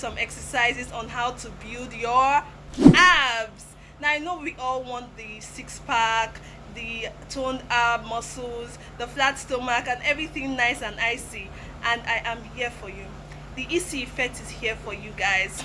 some exercises on how to build your abs. Now I know we all want the six pack, the toned ab muscles, the flat stomach, and everything nice and icy, and I am here for you. The EC effect is here for you guys.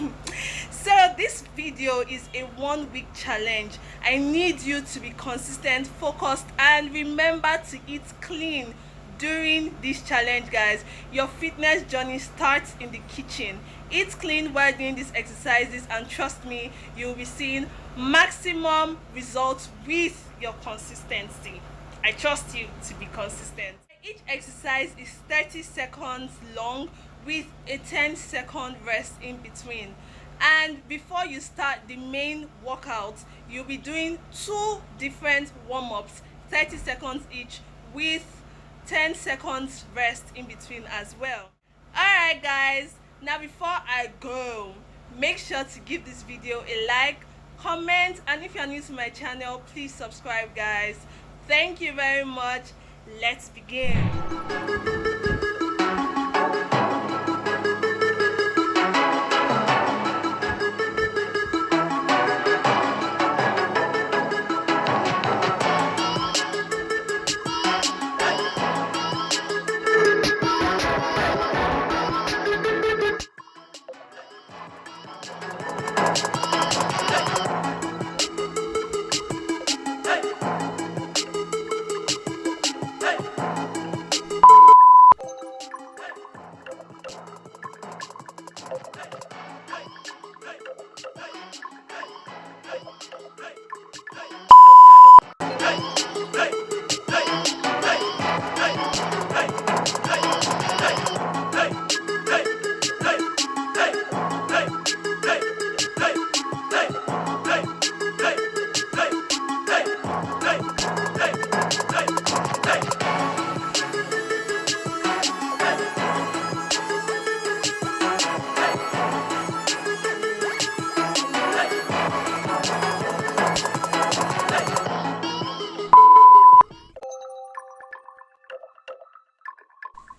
So this video is a 1 week challenge. I need you to be consistent, focused, and remember to eat clean during this challenge, guys. Your fitness journey starts in the kitchen. Eat clean while doing these exercises, and trust me, you'll be seeing maximum results with your consistency. I trust you to be consistent. Each exercise is 30 seconds long with a 10-second rest in between. And before you start the main workout, you'll be doing 2 different warm-ups, 30 seconds each, with 10 seconds rest in between as well. Alright guys, now before I go, make sure to give this video a like, comment, and if you're new to my channel, please subscribe, guys. Thank you very much. Let's begin.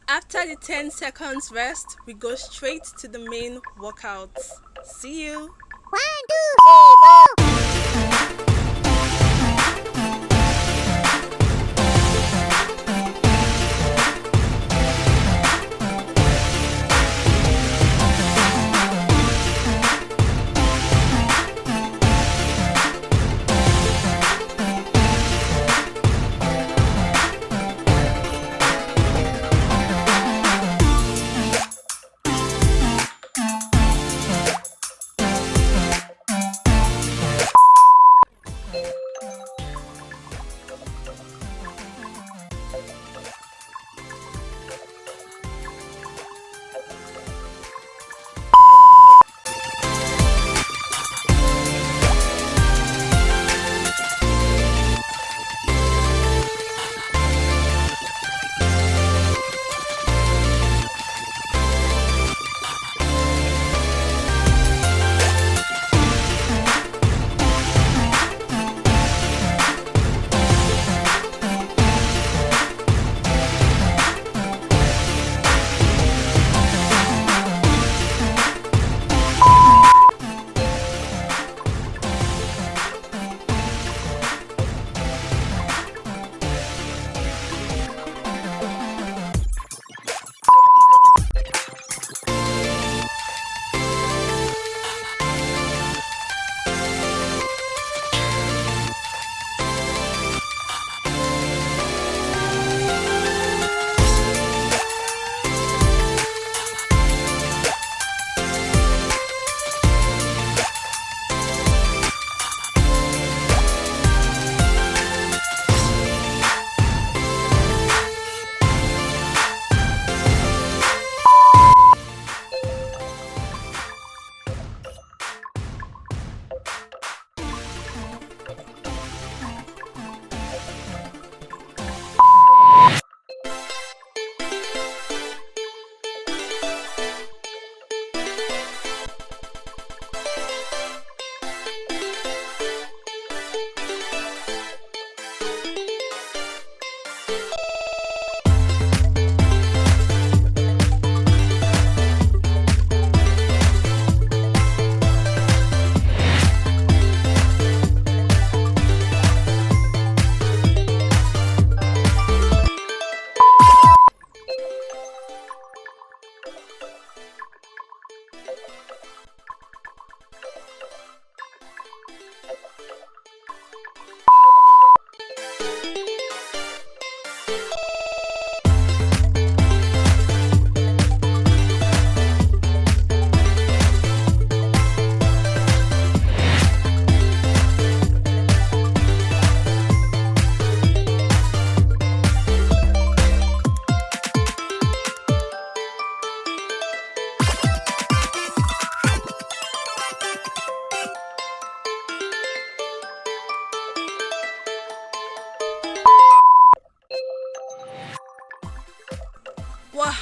After the 10 seconds rest, we go straight to the main workout. See you. 1, 2, 3, 4.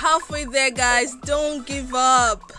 halfway there, guys. Don't give up.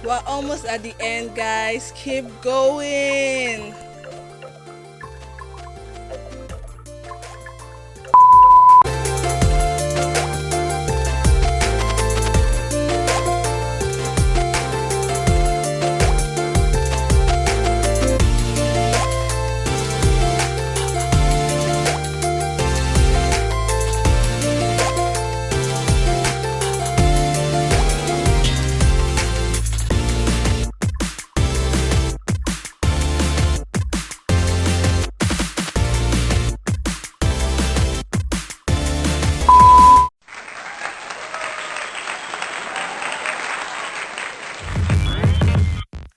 We're almost at the end, guys. Keep going.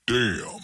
Damn.